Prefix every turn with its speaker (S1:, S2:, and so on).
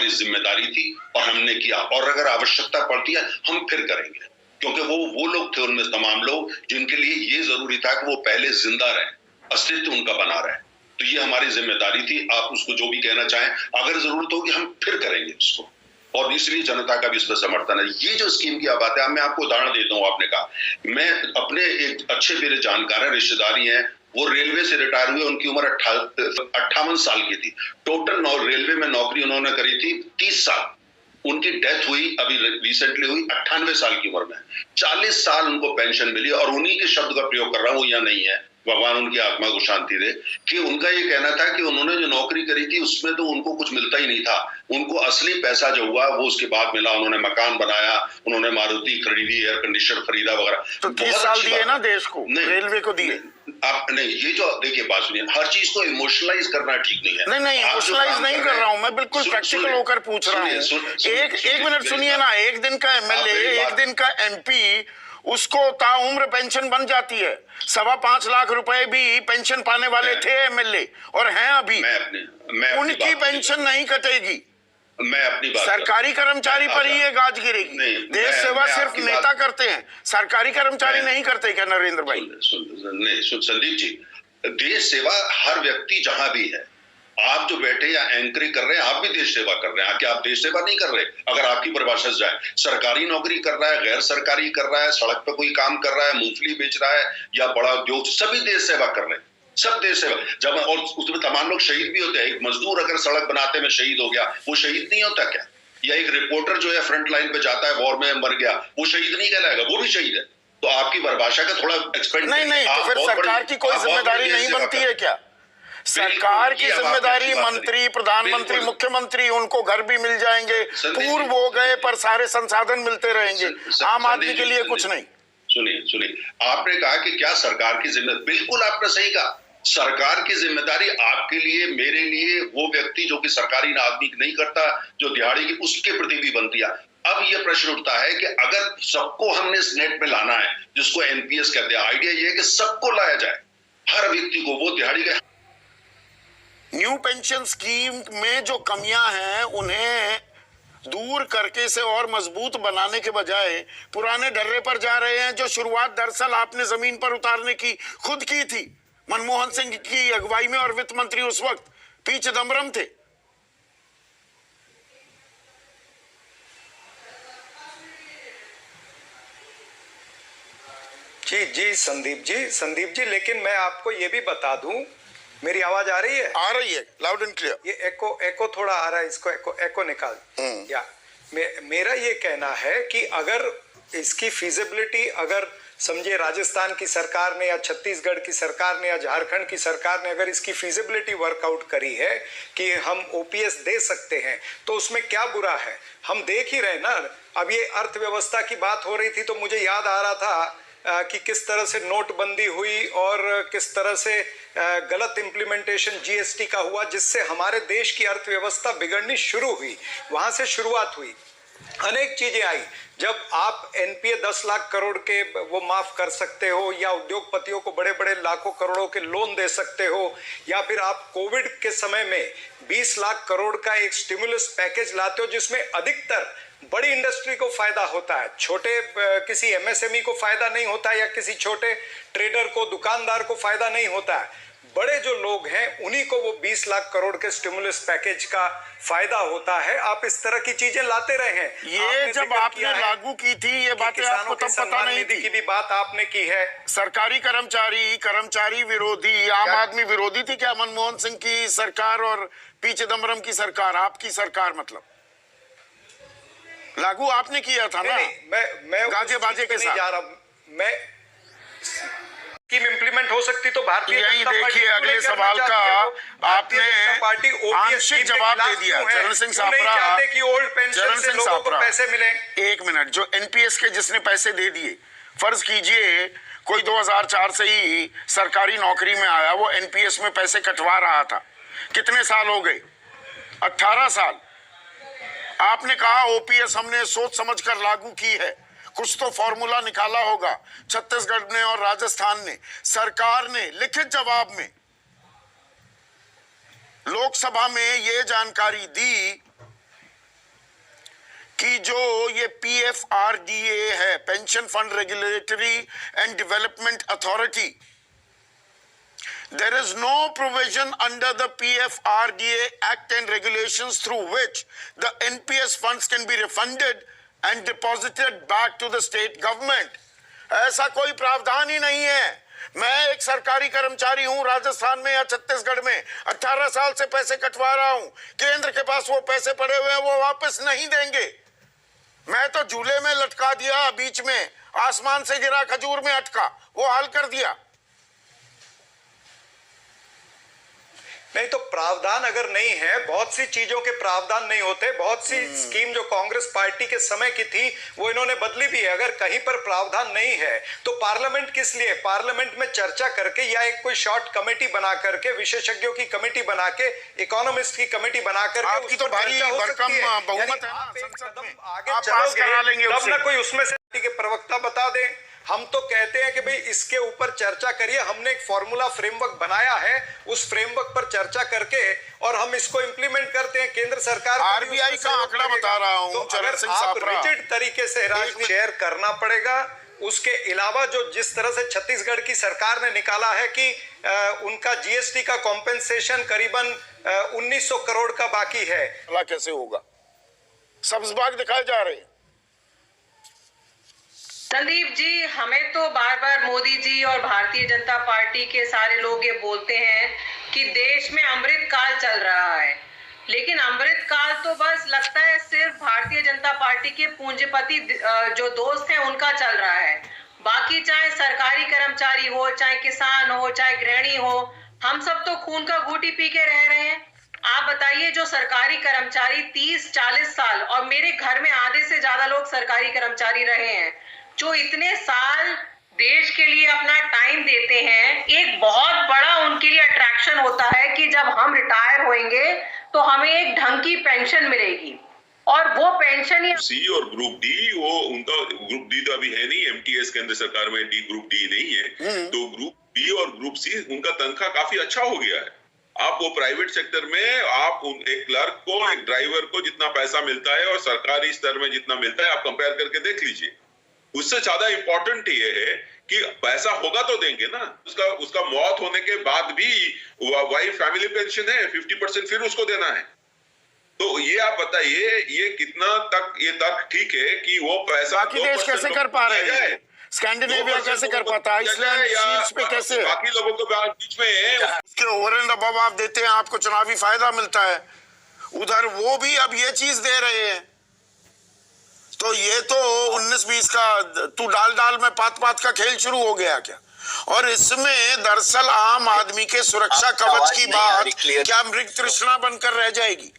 S1: हमारी जिम्मेदारी थी और हमने किया, और अगर आवश्यकता पड़ती है हम फिर करेंगे, क्योंकि वो लोग थे उनमें तमाम लोग जिनके लिए ये जरूरी था कि वो पहले जिंदा रहे, अस्तित्व उनका बना रहे। तो ये हमारी जिम्मेदारी थी। आप उसको जो भी कहना चाहें, अगर जरूरत होगी हम फिर करेंगे उसको, और इसलिए जनता का भी इस पर समर्थन है। ये जो स्कीम की बात है, मैं आपको उदाहरण देता हूँ। आपने कहा, मैं अपने एक अच्छे मेरे जानकार है, रिश्तेदारी है, वो रेलवे से रिटायर हुए, उनकी उम्र 58 साल की थी। टोटल रेलवे में नौकरी उन्होंने करी थी 30 साल। उनकी डेथ हुई अभी रिसेंटली हुई 98 साल की उम्र में। 40 साल उनको पेंशन मिली, और उन्हीं के शब्द का प्रयोग कर रहा हूं, या नहीं है, भगवान उनकी आत्मा को शांति दे, कि उनका ये कहना था कि उन्होंने जो नौकरी करी थी उसमें तो उनको कुछ मिलता ही नहीं था, उनको असली पैसा जो हुआ वो उसके बाद मिला। उन्होंने मकान बनाया, उन्होंने मारुति खरीदी, एयर कंडीशनर खरीदा वगैरह।
S2: तो 30 साल दिए ना देश को, रेलवे को दिए।
S1: आप नहीं, ये जो देखिए बात सुनिए, हर चीज को इमोशनलाइज करना ठीक नहीं है।
S2: नहीं इमोशनलाइज नहीं कर रहा हूँ मैं, बिल्कुल प्रैक्टिकल होकर पूछ रहा हूँ। एक मिनट सुनिए ना, एक दिन का एमएलए, एक दिन का एमपी, उसको ताउम्र पेंशन बन जाती है। 5.25 लाख रुपए भी पेंशन पाने वाले थे एमएलए, और हैं अभी। उनकी पेंशन नहीं कटेगी।
S1: मैं अपनी बात,
S2: सरकारी कर्मचारी पर ही ये गाज गिरेगी। देश सेवा सिर्फ नेता करते हैं, सरकारी कर्मचारी नहीं करते क्या नरेंद्र भाई?
S1: नहीं संदीप जी, देश सेवा हर व्यक्ति जहां भी है, आप जो बैठे या एंकरिंग कर रहे हैं, आप भी देश सेवा कर रहे हैं। क्या आप देश सेवा नहीं कर रहे? अगर आपकी परिभाषा से जाए, सरकारी नौकरी कर रहा है, गैर सरकारी कर रहा है, सड़क पे कोई काम कर रहा है, मूंगफली बेच रहा है, या बड़ा उद्योग, सभी देश सेवा कर रहे हैं, सब देश सेवा। जब और उसमें तमाम लोग शहीद भी होते हैं। एक मजदूर अगर सड़क बनाते में शहीद हो गया, वो शहीद नहीं होता क्या? या एक रिपोर्टर जो है फ्रंट लाइन पे जाता है, वॉर में मर गया, वो शहीद नहीं कहलाएगा? वो भी शहीद है। तो आपकी परिभाषा का थोड़ा एक्सपेंड
S2: नहीं, तो फिर सरकार की कोई जिम्मेदारी नहीं बनती है क्या? सरकार की जिम्मेदारी, मंत्री, प्रधानमंत्री, मुख्यमंत्री, उनको घर भी मिल जाएंगे, पूर्व हो गए पर सारे संसाधन मिलते रहेंगे, आम आदमी के लिए कुछ नहीं।
S1: सुनिए, आपने कहा कि क्या सरकार की जिम्मेदारी, बिल्कुल आपने सही कहा। सरकार की जिम्मेदारी आपके लिए, मेरे लिए, वो व्यक्ति जो कि सरकारी आदमी नहीं करता, जो दिहाड़ी की, उसके प्रति भी बनती है। अब यह प्रश्न उठता है कि अगर सबको हमने इस नेट में लाना है, जिसको एनपीएस कहते हैं, आइडिया यह है कि सबको लाया जाए, हर व्यक्ति को, वो दिहाड़ी के।
S2: न्यू पेंशन स्कीम में जो कमियां हैं उन्हें दूर करके से और मजबूत बनाने के बजाय पुराने डर्रे पर जा रहे हैं, जो शुरुआत दरअसल आपने जमीन पर उतारने की खुद की थी, मनमोहन सिंह की अगुवाई में, और वित्त मंत्री उस वक्त पी चिदम्बरम थे।
S3: जी संदीप जी, लेकिन मैं आपको ये भी बता दूं, मेरी आवाज आ रही है?
S2: आ रही है, लाउड एंड क्लियर।
S3: ये एको थोड़ा आ रहा है, इसको एको निकाल। या मेरा ये कहना है कि अगर इसकी फिजिबिलिटी, अगर समझे राजस्थान की सरकार ने या छत्तीसगढ़ की सरकार ने या झारखंड की सरकार ने अगर इसकी फिजिबिलिटी वर्कआउट करी है कि हम ओपीएस दे सकते हैं, तो उसमें क्या बुरा है? हम देख ही रहे ना। अब ये अर्थव्यवस्था की बात हो रही थी तो मुझे याद आ रहा था कि किस तरह से नोटबंदी हुई और किस तरह से गलत इंप्लीमेंटेशन जीएसटी का हुआ, जिससे हमारे देश की अर्थव्यवस्था बिगड़नी शुरू हुई। वहां से शुरुआत हुई, अनेक चीजें आई। जब आप एनपीए 10 लाख करोड़ के वो माफ कर सकते हो, या उद्योगपतियों को बड़े बड़े लाखों करोड़ों के लोन दे सकते हो, या फिर आप कोविड के समय में 20 लाख करोड़ का एक स्टिमुलस पैकेज लाते हो, जिसमें अधिकतर बड़ी इंडस्ट्री को फायदा होता है, छोटे किसी एमएसएमई को फायदा नहीं होता है, या किसी छोटे ट्रेडर को, दुकानदार को फायदा नहीं होता है। बड़े जो लोग हैं उन्हीं को वो 20 लाख करोड़ के स्टिमुलस पैकेज का फायदा होता है। आप इस तरह की चीजें लाते रहे हैं।
S2: ये जब आपने लागू की थी ये बातें आपको तब पता नहीं थी
S3: की भी बात आपने की है।
S2: सरकारी कर्मचारी विरोधी, आम आदमी विरोधी थी क्या मनमोहन सिंह की सरकार और पी चिदम्बरम की सरकार? आपकी सरकार मतलब लागू आपने किया था ना?
S3: मैं
S2: गाजे बाजे के साथ
S3: जा रहा हूं। मैं स्कीम इंप्लीमेंट हो सकती तो भारतीय
S2: यही देखिए, अगले सवाल का आपने आंशिक जवाब दे दिया। चरण सिंह सापरा
S3: कि ओल्ड पेंशन से लोगों को पैसे मिले।
S2: एक मिनट, जो एनपीएस के जिसने पैसे दे दिए, फर्ज कीजिए कोई 2004 से ही सरकारी नौकरी में आया, वो एनपीएस में पैसे कटवा रहा था, कितने साल हो गए? 18 साल। आपने कहा ओपीएस हमने सोच समझ कर लागू की है, कुछ तो फॉर्मूला निकाला होगा। छत्तीसगढ़ ने और राजस्थान ने, सरकार ने लिखित जवाब में लोकसभा में ये जानकारी दी जो ये PFRDA है, pension fund regulatory and development authority, there is no provision under the PFRDA Act and regulations through which the NPS funds can be refunded and deposited back to the state government. ऐसा कोई प्रावधान ही नहीं है। मैं एक सरकारी कर्मचारी हूं राजस्थान में या छत्तीसगढ़ में, 18 साल से पैसे कटवा रहा हूं। केंद्र के पास वो पैसे पड़े हुए हैं, वो वापस नहीं देंगे। मैं तो झूले में लटका दिया, बीच में आसमान से गिरा, खजूर में अटका, वो हल कर दिया।
S3: नहीं तो प्रावधान अगर नहीं है, बहुत सी चीजों के प्रावधान नहीं होते, बहुत सी स्कीम जो कांग्रेस पार्टी के समय की थी वो इन्होंने बदली भी है। अगर कहीं पर प्रावधान नहीं है तो पार्लियामेंट किस लिए? पार्लियामेंट में चर्चा करके या एक कोई शॉर्ट कमेटी बना करके, विशेषज्ञों की कमेटी बना के, इकोनॉमिस्ट की कमेटी बना करके,
S2: आपकी तो भारी भरकम बहुमत है ना संसद में,
S3: आगे
S2: आप पास करा लेंगे
S3: तब ना कोई उसमें से के प्रवक्ता बता दें। हम तो कहते हैं कि भाई इसके ऊपर चर्चा करिए। हमने एक फॉर्मूला फ्रेमवर्क बनाया है, उस फ्रेमवर्क पर चर्चा करके और हम इसको इंप्लीमेंट करते हैं। केंद्र सरकार
S2: RBI का आंकड़ा बता रहा हूं,
S3: तो अगर आप रिजिड तरीके से शेयर करना पड़ेगा। उसके अलावा जो जिस तरह से छत्तीसगढ़ की सरकार ने निकाला है कि उनका GST का कॉम्पेंसेशन करीबन 1900 करोड़ का बाकी है,
S2: कैसे होगा? सब्ज बाग दिखाए जा रहे हैं।
S4: संदीप जी, हमें तो बार बार मोदी जी और भारतीय जनता पार्टी के सारे लोग ये बोलते हैं कि देश में अमृत काल चल रहा है, लेकिन अमृत काल तो बस लगता है सिर्फ भारतीय जनता पार्टी के पूंजीपति जो दोस्त हैं उनका चल रहा है। बाकी चाहे सरकारी कर्मचारी हो, चाहे किसान हो, चाहे गृहिणी हो, हम सब तो खून का घूंटी पी के रह रहे हैं। आप बताइए, जो सरकारी कर्मचारी 30-40 साल, और मेरे घर में आधे से ज्यादा लोग सरकारी कर्मचारी रहे हैं, जो इतने साल देश के लिए अपना टाइम देते हैं, एक बहुत बड़ा उनके लिए अट्रैक्शन होता है कि जब हम रिटायर होंगे तो हमें एक ढंग की पेंशन मिलेगी, और वो पेंशन ही
S5: सी और ग्रुप डी, वो उनका ग्रुप डी तो अभी है नहीं, MTS केंद्र सरकार में ग्रुप डी नहीं है, तो ग्रुप बी और ग्रुप सी उनका तनख्वाह काफी अच्छा हो गया है। आप वो प्राइवेट सेक्टर में आप एक क्लर्क को, एक ड्राइवर को जितना पैसा मिलता है और सरकारी स्तर में जितना मिलता है, आप कंपेयर करके देख लीजिए। उससे ज्यादा इंपॉर्टेंट ये है कि पैसा होगा तो देंगे ना। उसका मौत होने के बाद भी वही फैमिली पेंशन है, 50% फिर उसको देना है। तो ये आप बताइए, ये कितना तक ये तक ठीक है कि वो पैसा
S2: बाकी देश कैसे कर पा रहे हैं? स्कैंडिनेविया कैसे कर पाता है? आइसलैंड शीर्ष पे कैसे?
S5: बाकी लोगों को बीच में है।
S2: उसके ओवर एंड अबव आप देते हैं, आपको चुनावी फायदा मिलता है, उधर वो भी अब ये चीज दे रहे हैं। तो ये तो 19-20 का तू डाल में पात का खेल शुरू हो गया क्या? और इसमें दरअसल आम आदमी के सुरक्षा कवच की बात क्या मृग तृष्णा बनकर रह जाएगी?